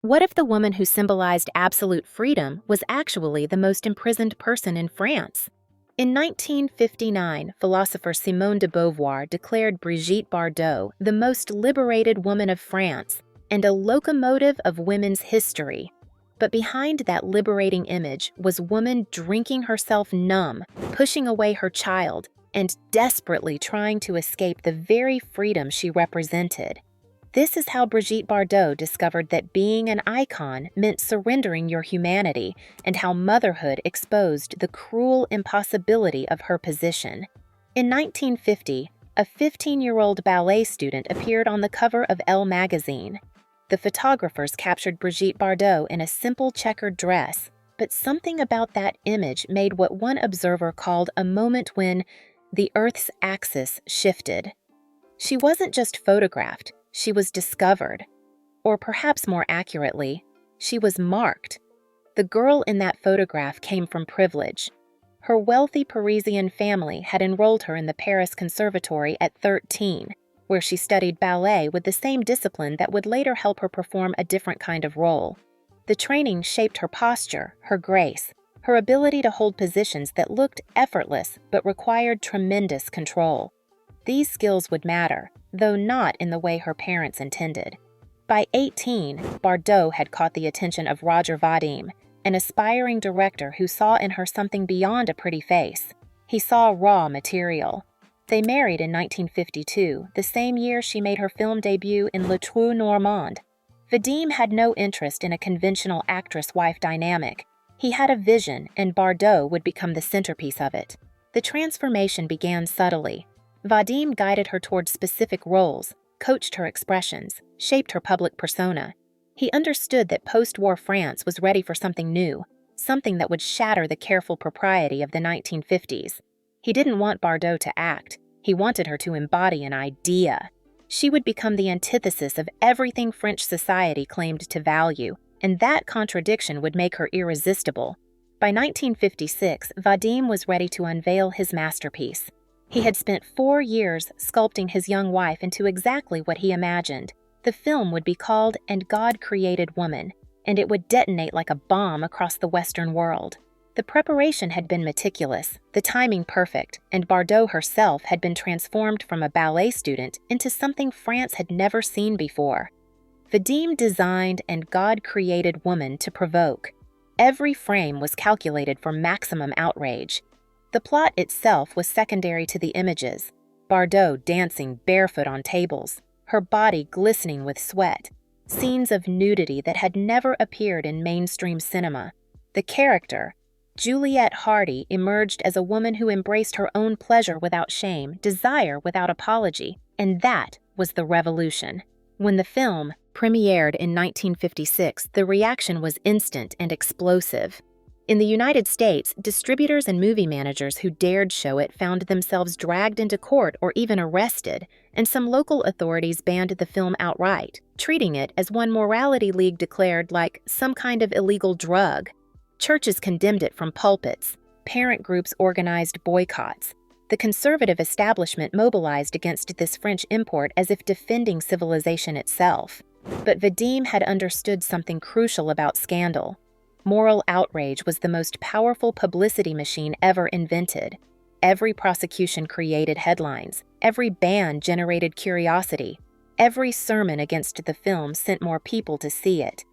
What if the woman who symbolized absolute freedom was actually the most imprisoned person in France? In 1959, philosopher Simone de Beauvoir declared Brigitte Bardot the most liberated woman of France and a locomotive of women's history. But behind that liberating image was woman drinking herself numb, pushing away her child, and desperately trying to escape the very freedom she represented. This is how Brigitte Bardot discovered that being an icon meant surrendering your humanity, and how motherhood exposed the cruel impossibility of her position. In 1950, a 15-year-old ballet student appeared on the cover of Elle magazine. The photographers captured Brigitte Bardot in a simple checkered dress, but something about that image made what one observer called a moment when the Earth's axis shifted. She wasn't just photographed, she was discovered. Or perhaps more accurately, she was marked. The girl in that photograph came from privilege. Her wealthy Parisian family had enrolled her in the Paris Conservatory at 13, where she studied ballet with the same discipline that would later help her perform a different kind of role. The training shaped her posture, her grace, her ability to hold positions that looked effortless but required tremendous control. These skills would matter, though not in the way her parents intended. By 18, Bardot had caught the attention of Roger Vadim, an aspiring director who saw in her something beyond a pretty face. He saw raw material. They married in 1952, the same year she made her film debut in Le Trou Normand. Vadim had no interest in a conventional actress-wife dynamic. He had a vision, and Bardot would become the centerpiece of it. The transformation began subtly. Vadim guided her toward specific roles, coached her expressions, shaped her public persona. He understood that post-war France was ready for something new, something that would shatter the careful propriety of the 1950s. He didn't want Bardot to act. He wanted her to embody an idea. She would become the antithesis of everything French society claimed to value, and that contradiction would make her irresistible. By 1956, Vadim was ready to unveil his masterpiece. He had spent 4 years sculpting his young wife into exactly what he imagined. The film would be called And God Created Woman, and it would detonate like a bomb across the Western world. The preparation had been meticulous, the timing perfect, and Bardot herself had been transformed from a ballet student into something France had never seen before. Vadim designed And God Created Woman to provoke. Every frame was calculated for maximum outrage. The plot itself was secondary to the images. Bardot dancing barefoot on tables, her body glistening with sweat, scenes of nudity that had never appeared in mainstream cinema. The character, Juliette Hardy, emerged as a woman who embraced her own pleasure without shame, desire without apology, and that was the revolution. When the film premiered in 1956, the reaction was instant and explosive. In the United States, distributors and movie managers who dared show it found themselves dragged into court or even arrested, and some local authorities banned the film outright, treating it as one morality league declared like some kind of illegal drug. Churches condemned it from pulpits. Parent groups organized boycotts. The conservative establishment mobilized against this French import as if defending civilization itself. But Vadim had understood something crucial about scandal. Moral outrage was the most powerful publicity machine ever invented. Every prosecution created headlines. Every ban generated curiosity. Every sermon against the film sent more people to see it.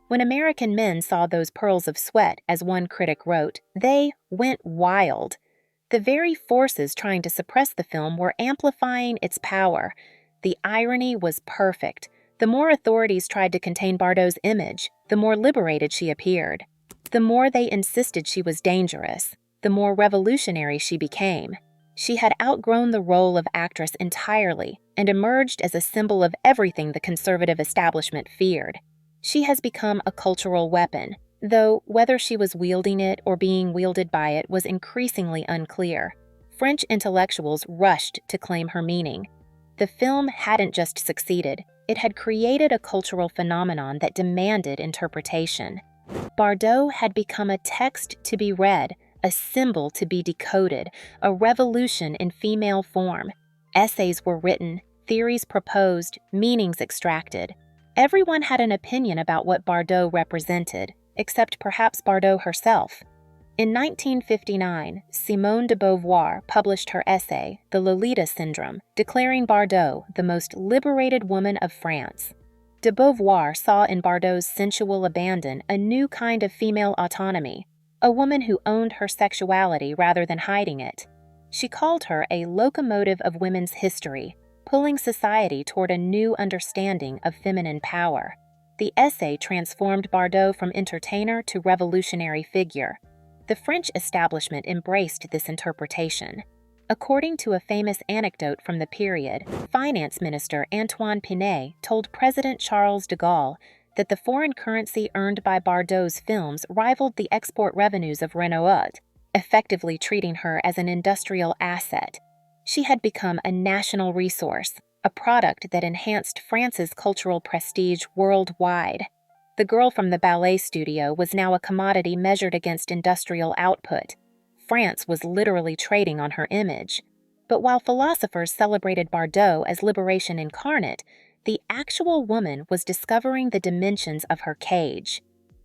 When American men saw those pearls of sweat, as one critic wrote, they went wild. The very forces trying to suppress the film were amplifying its power. The irony was perfect. The more authorities tried to contain Bardot's image, the more liberated she appeared. The more they insisted she was dangerous, the more revolutionary she became. She had outgrown the role of actress entirely and emerged as a symbol of everything the conservative establishment feared. She has become a cultural weapon, though whether she was wielding it or being wielded by it was increasingly unclear. French intellectuals rushed to claim her meaning. The film hadn't just succeeded, it had created a cultural phenomenon that demanded interpretation. Bardot had become a text to be read, a symbol to be decoded, a revolution in female form. Essays were written, theories proposed, meanings extracted. Everyone had an opinion about what Bardot represented, except perhaps Bardot herself. In 1959, Simone de Beauvoir published her essay, The Lolita Syndrome, declaring Bardot the most liberated woman of France. De Beauvoir saw in Bardot's sensual abandon a new kind of female autonomy, a woman who owned her sexuality rather than hiding it. She called her a locomotive of women's history, pulling society toward a new understanding of feminine power. The essay transformed Bardot from entertainer to revolutionary figure. The French establishment embraced this interpretation. According to a famous anecdote from the period, Finance Minister Antoine Pinay told President Charles de Gaulle that the foreign currency earned by Bardot's films rivaled the export revenues of Renault, effectively treating her as an industrial asset. She had become a national resource, a product that enhanced France's cultural prestige worldwide. The girl from the ballet studio was now a commodity measured against industrial output. France was literally trading on her image. But while philosophers celebrated Bardot as liberation incarnate, the actual woman was discovering the dimensions of her cage.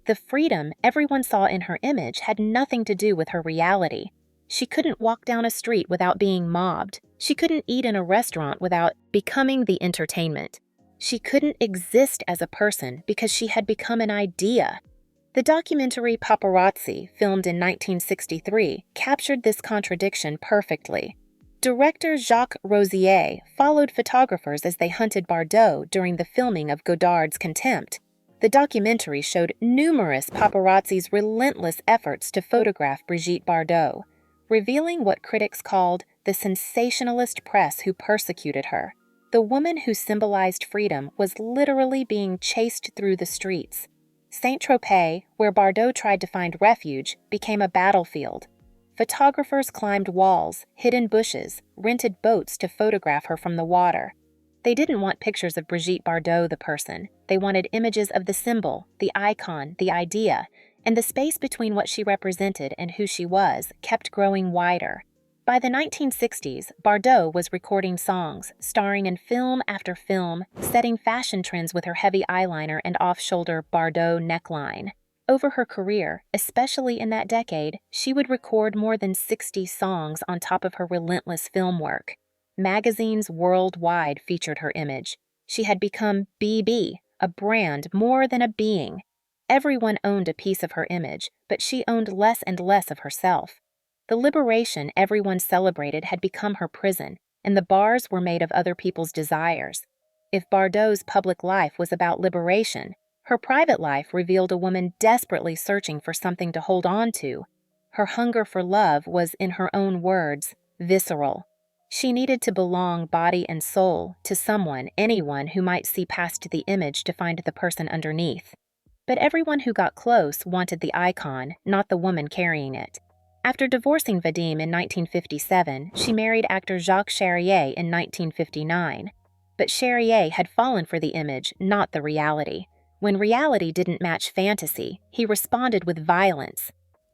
The freedom everyone saw in her image had nothing to do with her reality. She couldn't walk down a street without being mobbed. She couldn't eat in a restaurant without becoming the entertainment. She couldn't exist as a person because she had become an idea. The documentary Paparazzi, filmed in 1963, captured this contradiction perfectly. Director Jacques Rosier followed photographers as they hunted Bardot during the filming of Godard's Contempt. The documentary showed numerous paparazzi's relentless efforts to photograph Brigitte Bardot, revealing what critics called the sensationalist press who persecuted her. The woman who symbolized freedom was literally being chased through the streets. Saint-Tropez, where Bardot tried to find refuge, became a battlefield. Photographers climbed walls, hid in bushes, rented boats to photograph her from the water. They didn't want pictures of Brigitte Bardot the person. They wanted images of the symbol, the icon, the idea, and the space between what she represented and who she was kept growing wider. By the 1960s, Bardot was recording songs, starring in film after film, setting fashion trends with her heavy eyeliner and off-shoulder Bardot neckline. Over her career, especially in that decade, she would record more than 60 songs on top of her relentless film work. Magazines worldwide featured her image. She had become BB, a brand more than a being. Everyone owned a piece of her image, but she owned less and less of herself. The liberation everyone celebrated had become her prison, and the bars were made of other people's desires. If Bardot's public life was about liberation, her private life revealed a woman desperately searching for something to hold on to. Her hunger for love was, in her own words, visceral. She needed to belong body and soul to someone, anyone who might see past the image to find the person underneath. But everyone who got close wanted the icon, not the woman carrying it. After divorcing Vadim in 1957, she married actor Jacques Charrier in 1959. But Charrier had fallen for the image, not the reality. When reality didn't match fantasy, he responded with violence.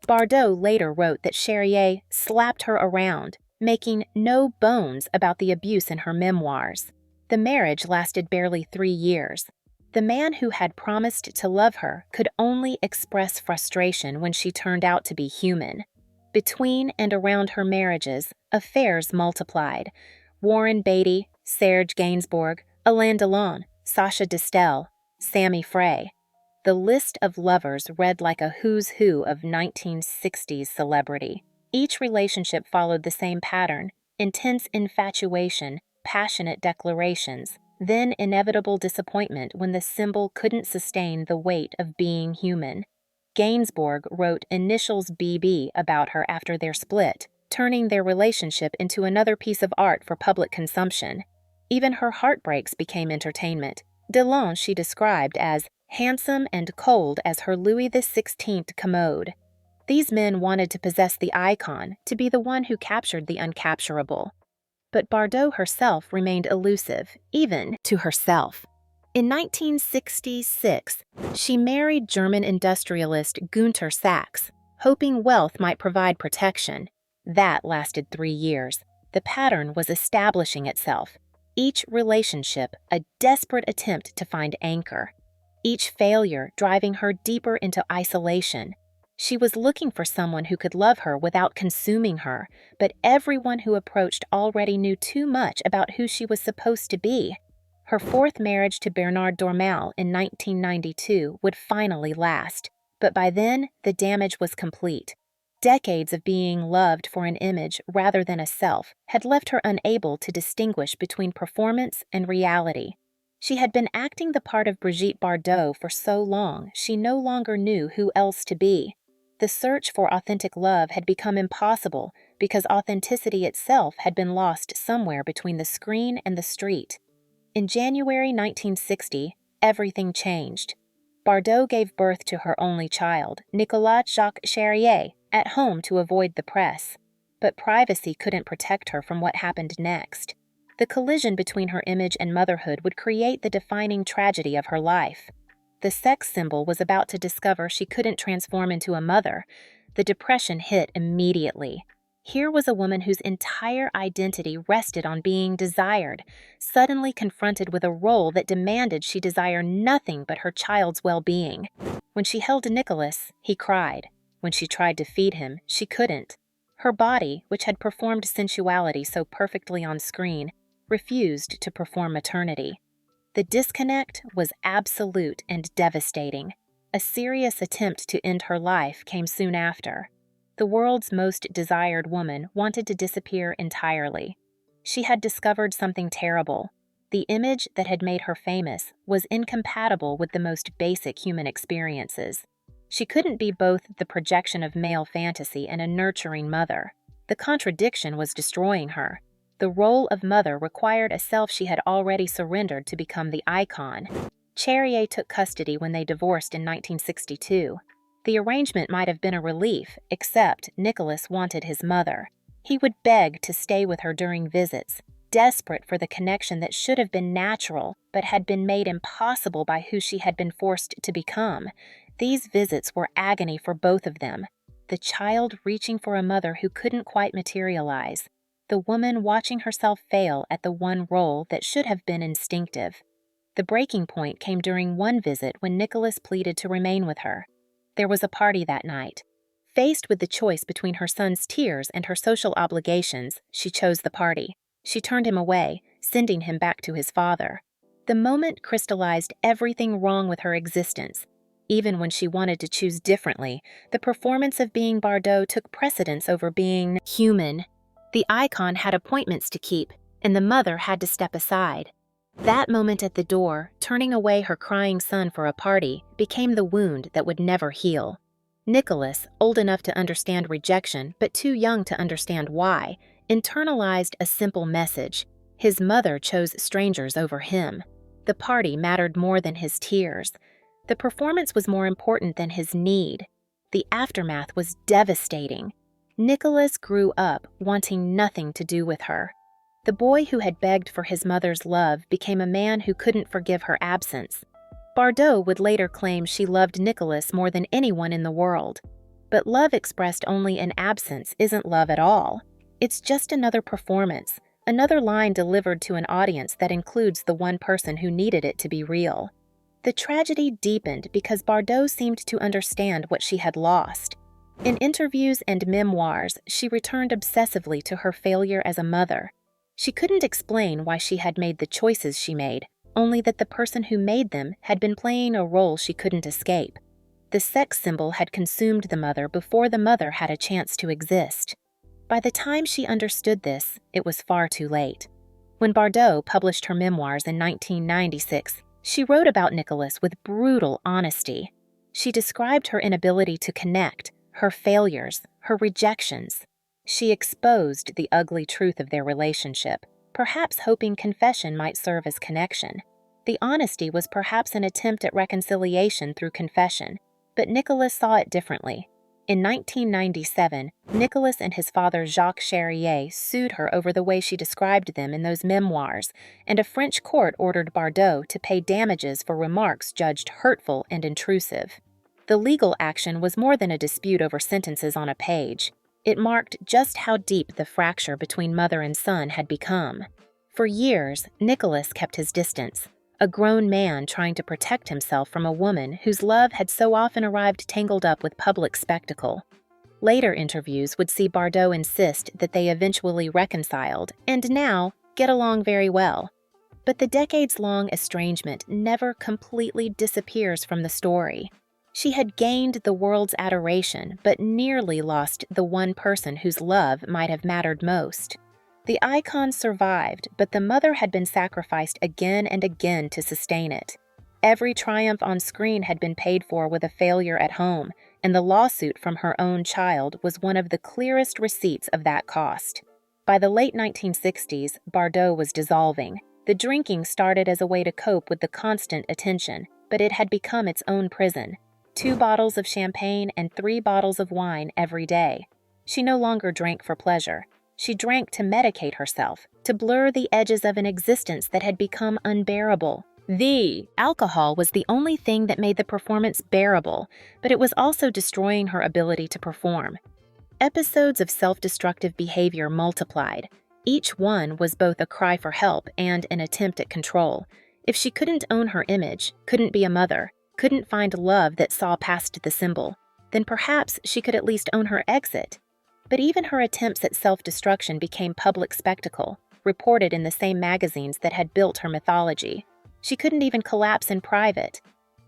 Bardot later wrote that Charrier slapped her around, making no bones about the abuse in her memoirs. The marriage lasted barely 3 years. The man who had promised to love her could only express frustration when she turned out to be human. Between and around her marriages, affairs multiplied. Warren Beatty, Serge Gainsbourg, Alain Delon, Sacha Distel, Sammy Frey. The list of lovers read like a who's who of 1960s celebrity. Each relationship followed the same pattern: intense infatuation, passionate declarations, then inevitable disappointment when the symbol couldn't sustain the weight of being human. Gainsbourg wrote initials BB about her after their split, turning their relationship into another piece of art for public consumption. Even her heartbreaks became entertainment. Delon she described as handsome and cold as her Louis XVI commode. These men wanted to possess the icon, to be the one who captured the uncapturable. But Bardot herself remained elusive, even to herself. In 1966, she married German industrialist Günter Sachs, hoping wealth might provide protection. That lasted 3 years. The pattern was establishing itself. Each relationship a desperate attempt to find anchor. Each failure driving her deeper into isolation. She was looking for someone who could love her without consuming her, but everyone who approached already knew too much about who she was supposed to be. Her fourth marriage to Bernard Dormal in 1992 would finally last, but by then the damage was complete. Decades of being loved for an image rather than a self had left her unable to distinguish between performance and reality. She had been acting the part of Brigitte Bardot for so long she no longer knew who else to be. The search for authentic love had become impossible because authenticity itself had been lost somewhere between the screen and the street. In January 1960, everything changed. Bardot gave birth to her only child, Nicolas Jacques Charrier, at home to avoid the press. But privacy couldn't protect her from what happened next. The collision between her image and motherhood would create the defining tragedy of her life. The sex symbol was about to discover she couldn't transform into a mother. The depression hit immediately. Here was a woman whose entire identity rested on being desired, suddenly confronted with a role that demanded she desire nothing but her child's well-being. When she held Nicholas, he cried. When she tried to feed him, she couldn't. Her body, which had performed sensuality so perfectly on screen, refused to perform maternity. The disconnect was absolute and devastating. A serious attempt to end her life came soon after. The world's most desired woman wanted to disappear entirely. She had discovered something terrible. The image that had made her famous was incompatible with the most basic human experiences. She couldn't be both the projection of male fantasy and a nurturing mother. The contradiction was destroying her. The role of mother required a self she had already surrendered to become the icon. Charrier took custody when they divorced in 1962. The arrangement might have been a relief, except Nicholas wanted his mother. He would beg to stay with her during visits, desperate for the connection that should have been natural but had been made impossible by who she had been forced to become. These visits were agony for both of them. The child reaching for a mother who couldn't quite materialize. The woman watching herself fail at the one role that should have been instinctive. The breaking point came during one visit when Nicholas pleaded to remain with her. There was a party that night. Faced with the choice between her son's tears and her social obligations, she chose the party. She turned him away, sending him back to his father. The moment crystallized everything wrong with her existence. Even when she wanted to choose differently, the performance of being Bardot took precedence over being human. The icon had appointments to keep, and the mother had to step aside. That moment at the door, turning away her crying son for a party, became the wound that would never heal. Nicholas, old enough to understand rejection but too young to understand why, internalized a simple message. His mother chose strangers over him. The party mattered more than his tears. The performance was more important than his need. The aftermath was devastating. Nicholas grew up wanting nothing to do with her. The boy who had begged for his mother's love became a man who couldn't forgive her absence. Bardot would later claim she loved Nicholas more than anyone in the world. But love expressed only in absence isn't love at all. It's just another performance, another line delivered to an audience that includes the one person who needed it to be real. The tragedy deepened because Bardot seemed to understand what she had lost. In interviews and memoirs, she returned obsessively to her failure as a mother. She couldn't explain why she had made the choices she made, only that the person who made them had been playing a role she couldn't escape. The sex symbol had consumed the mother before the mother had a chance to exist. By the time she understood this, it was far too late. When Bardot published her memoirs in 1996, she wrote about Nicholas with brutal honesty. She described her inability to connect, her failures, her rejections. She exposed the ugly truth of their relationship, perhaps hoping confession might serve as connection. The honesty was perhaps an attempt at reconciliation through confession, but Nicholas saw it differently. In 1997, Nicholas and his father Jacques Charrier sued her over the way she described them in those memoirs, and a French court ordered Bardot to pay damages for remarks judged hurtful and intrusive. The legal action was more than a dispute over sentences on a page. It marked just how deep the fracture between mother and son had become. For years, Nicholas kept his distance, a grown man trying to protect himself from a woman whose love had so often arrived tangled up with public spectacle. Later interviews would see Bardot insist that they eventually reconciled and now get along very well. But the decades-long estrangement never completely disappears from the story. She had gained the world's adoration, but nearly lost the one person whose love might have mattered most. The icon survived, but the mother had been sacrificed again and again to sustain it. Every triumph on screen had been paid for with a failure at home, and the lawsuit from her own child was one of the clearest receipts of that cost. By the late 1960s, Bardot was dissolving. The drinking started as a way to cope with the constant attention, but it had become its own prison. 2 bottles of champagne and 3 bottles of wine every day. She no longer drank for pleasure. She drank to medicate herself, to blur the edges of an existence that had become unbearable. The alcohol was the only thing that made the performance bearable, but it was also destroying her ability to perform. Episodes of self-destructive behavior multiplied. Each one was both a cry for help and an attempt at control. If she couldn't own her image, couldn't be a mother, couldn't find love that saw past the symbol, then perhaps she could at least own her exit. But even her attempts at self-destruction became public spectacle, reported in the same magazines that had built her mythology. She couldn't even collapse in private.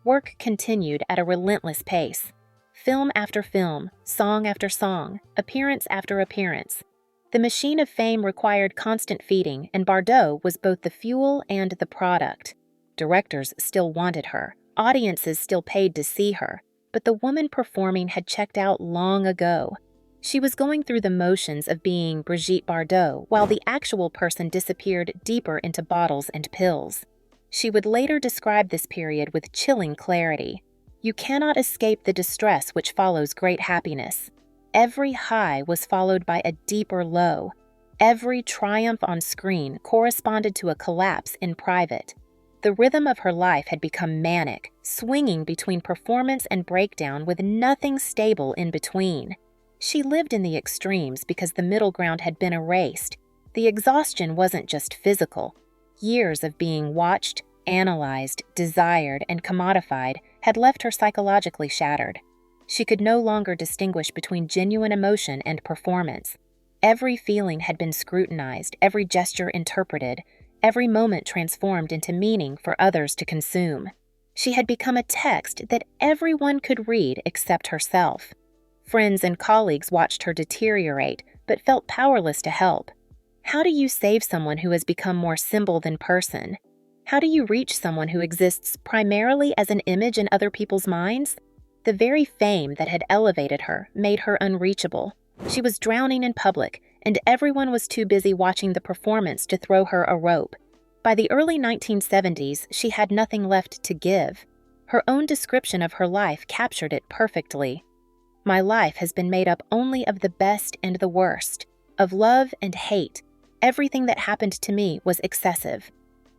Work continued at a relentless pace. Film after film, song after song, appearance after appearance. The machine of fame required constant feeding, and Bardot was both the fuel and the product. Directors still wanted her, audiences still paid to see her, but the woman performing had checked out long ago. She was going through the motions of being Brigitte Bardot, while the actual person disappeared deeper into bottles and pills. She would later describe this period with chilling clarity. You cannot escape the distress which follows great happiness. Every high was followed by a deeper low. Every triumph on screen corresponded to a collapse in private. The rhythm of her life had become manic, swinging between performance and breakdown with nothing stable in between. She lived in the extremes because the middle ground had been erased. The exhaustion wasn't just physical. Years of being watched, analyzed, desired, and commodified had left her psychologically shattered. She could no longer distinguish between genuine emotion and performance. Every feeling had been scrutinized, every gesture interpreted, every moment transformed into meaning for others to consume. She had become a text that everyone could read except herself. Friends and colleagues watched her deteriorate, but felt powerless to help. How do you save someone who has become more symbol than person? How do you reach someone who exists primarily as an image in other people's minds? The very fame that had elevated her made her unreachable. She was drowning in public, and everyone was too busy watching the performance to throw her a rope. By the early 1970s, she had nothing left to give. Her own description of her life captured it perfectly. My life has been made up only of the best and the worst, of love and hate. Everything that happened to me was excessive.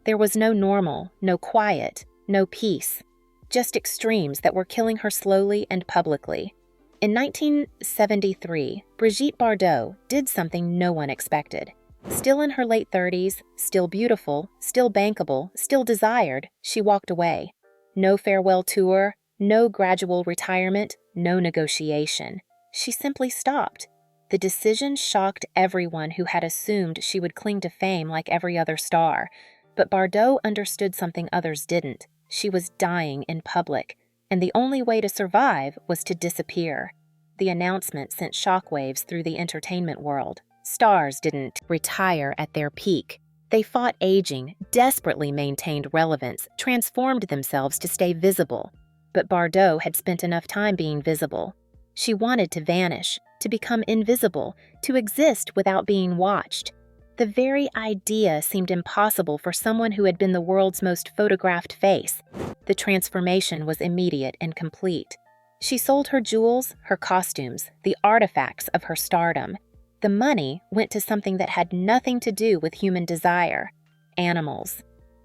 There was no normal, no quiet, no peace, just extremes that were killing her slowly and publicly. In 1973, Brigitte Bardot did something no one expected. Still in her late 30s, still beautiful, still bankable, still desired, she walked away. No farewell tour, no gradual retirement, no negotiation. She simply stopped. The decision shocked everyone who had assumed she would cling to fame like every other star. But Bardot understood something others didn't. She was dying in public, and the only way to survive was to disappear. The announcement sent shockwaves through the entertainment world. Stars didn't retire at their peak. They fought aging, desperately maintained relevance, transformed themselves to stay visible. But Bardot had spent enough time being visible. She wanted to vanish, to become invisible, to exist without being watched. The very idea seemed impossible for someone who had been the world's most photographed face. The transformation was immediate and complete. She sold her jewels, her costumes, the artifacts of her stardom. The money went to something that had nothing to do with human desire: animals.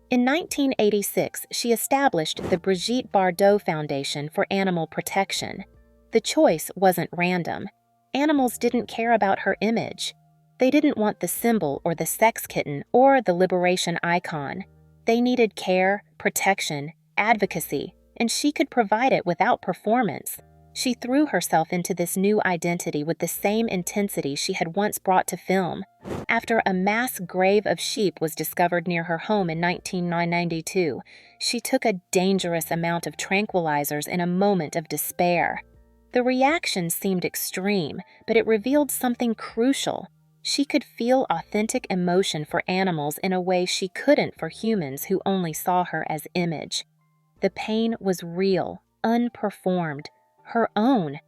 In 1986, she established the Brigitte Bardot Foundation for Animal Protection. The choice wasn't random. Animals didn't care about her image. They didn't want the symbol or the sex kitten or the liberation icon. They needed care, protection, advocacy, and she could provide it without performance. She threw herself into this new identity with the same intensity she had once brought to film. After a mass grave of sheep was discovered near her home in 1992, she took a dangerous amount of tranquilizers in a moment of despair. The reaction seemed extreme, but it revealed something crucial. She could feel authentic emotion for animals in a way she couldn't for humans who only saw her as image. The pain was real, unperformed, her own.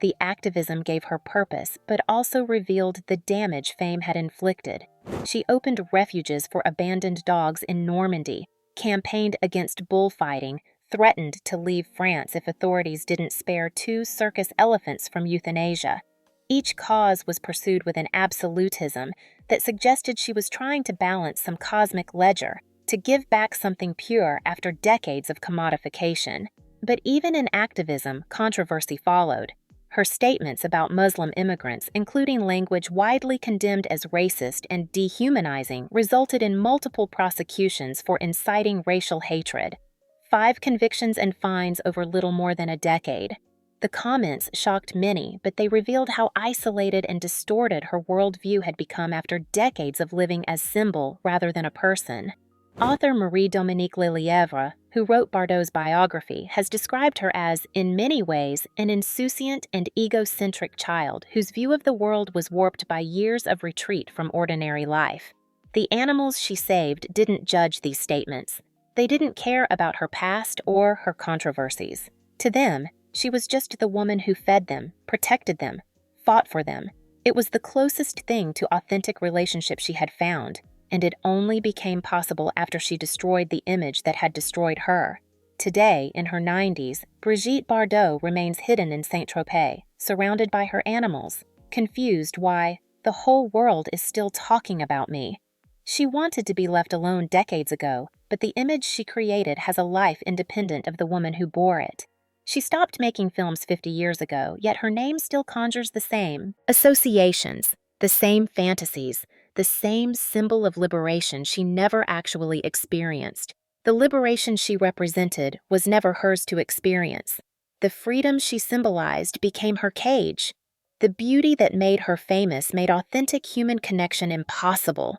The activism gave her purpose, but also revealed the damage fame had inflicted. She opened refuges for abandoned dogs in Normandy, campaigned against bullfighting, threatened to leave France if authorities didn't spare 2 circus elephants from euthanasia. Each cause was pursued with an absolutism that suggested she was trying to balance some cosmic ledger, to give back something pure after decades of commodification. But even in activism, controversy followed. Her statements about Muslim immigrants, including language widely condemned as racist and dehumanizing, resulted in multiple prosecutions for inciting racial hatred. 5 convictions and fines over little more than a decade. The comments shocked many, but they revealed how isolated and distorted her worldview had become after decades of living as symbol rather than a person. Author Marie-Dominique Lelièvre, who wrote Bardot's biography, has described her as, in many ways, an insouciant and egocentric child whose view of the world was warped by years of retreat from ordinary life. The animals she saved didn't judge these statements. They didn't care about her past or her controversies. To them, she was just the woman who fed them, protected them, fought for them. It was the closest thing to authentic relationship she had found, and it only became possible after she destroyed the image that had destroyed her. Today, in her 90s, Brigitte Bardot remains hidden in Saint-Tropez, surrounded by her animals, confused why the whole world is still talking about me. She wanted to be left alone decades ago, but the image she created has a life independent of the woman who bore it. She stopped making films 50 years ago, yet her name still conjures the same associations, the same fantasies, the same symbol of liberation she never actually experienced. The liberation she represented was never hers to experience. The freedom she symbolized became her cage. The beauty that made her famous made authentic human connection impossible.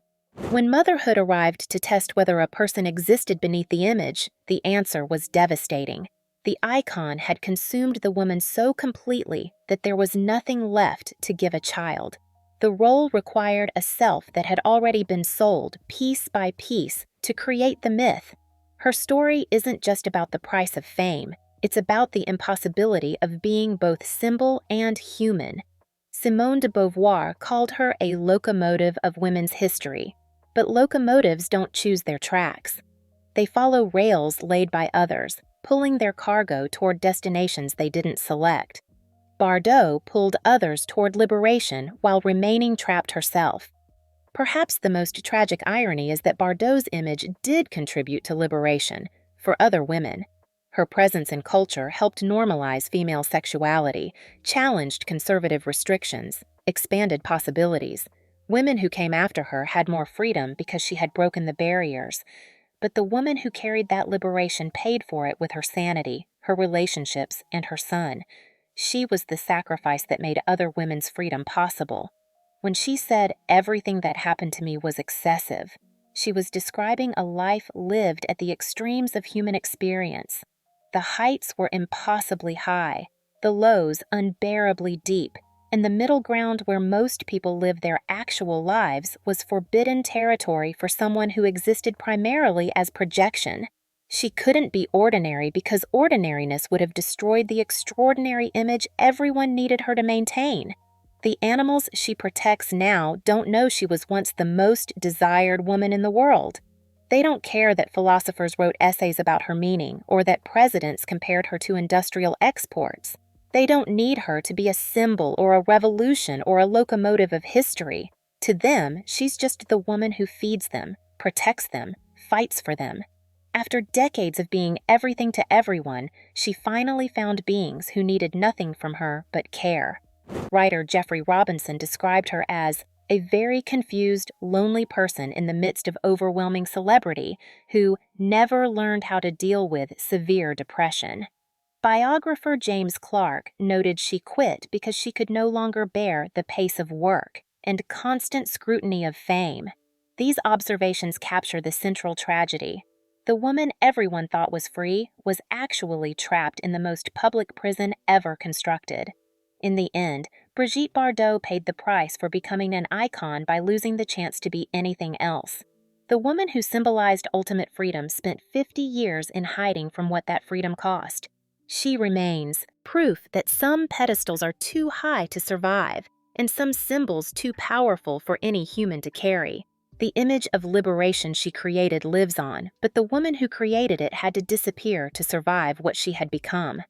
When motherhood arrived to test whether a person existed beneath the image, the answer was devastating. The icon had consumed the woman so completely that there was nothing left to give a child. The role required a self that had already been sold, piece by piece, to create the myth. Her story isn't just about the price of fame, it's about the impossibility of being both symbol and human. Simone de Beauvoir called her a locomotive of women's history, but locomotives don't choose their tracks. They follow rails laid by others, pulling their cargo toward destinations they didn't select. Bardot pulled others toward liberation while remaining trapped herself. Perhaps the most tragic irony is that Bardot's image did contribute to liberation for other women. Her presence in culture helped normalize female sexuality, challenged conservative restrictions, expanded possibilities. Women who came after her had more freedom because she had broken the barriers. But the woman who carried that liberation paid for it with her sanity, her relationships, and her son. She was the sacrifice that made other women's freedom possible. When she said everything that happened to me was excessive, she was describing a life lived at the extremes of human experience. The heights were impossibly high, the lows unbearably deep, and the middle ground where most people live their actual lives was forbidden territory for someone who existed primarily as projection. She couldn't be ordinary because ordinariness would have destroyed the extraordinary image everyone needed her to maintain. The animals she protects now don't know she was once the most desired woman in the world. They don't care that philosophers wrote essays about her meaning or that presidents compared her to industrial exports. They don't need her to be a symbol or a revolution or a locomotive of history. To them, she's just the woman who feeds them, protects them, fights for them. After decades of being everything to everyone, she finally found beings who needed nothing from her but care. Writer Jeffrey Robinson described her as a very confused, lonely person in the midst of overwhelming celebrity who never learned how to deal with severe depression. Biographer James Clark noted she quit because she could no longer bear the pace of work and constant scrutiny of fame. These observations capture the central tragedy. The woman everyone thought was free was actually trapped in the most public prison ever constructed. In the end, Brigitte Bardot paid the price for becoming an icon by losing the chance to be anything else. The woman who symbolized ultimate freedom spent 50 years in hiding from what that freedom cost. She remains proof that some pedestals are too high to survive, and some symbols too powerful for any human to carry. The image of liberation she created lives on, but the woman who created it had to disappear to survive what she had become.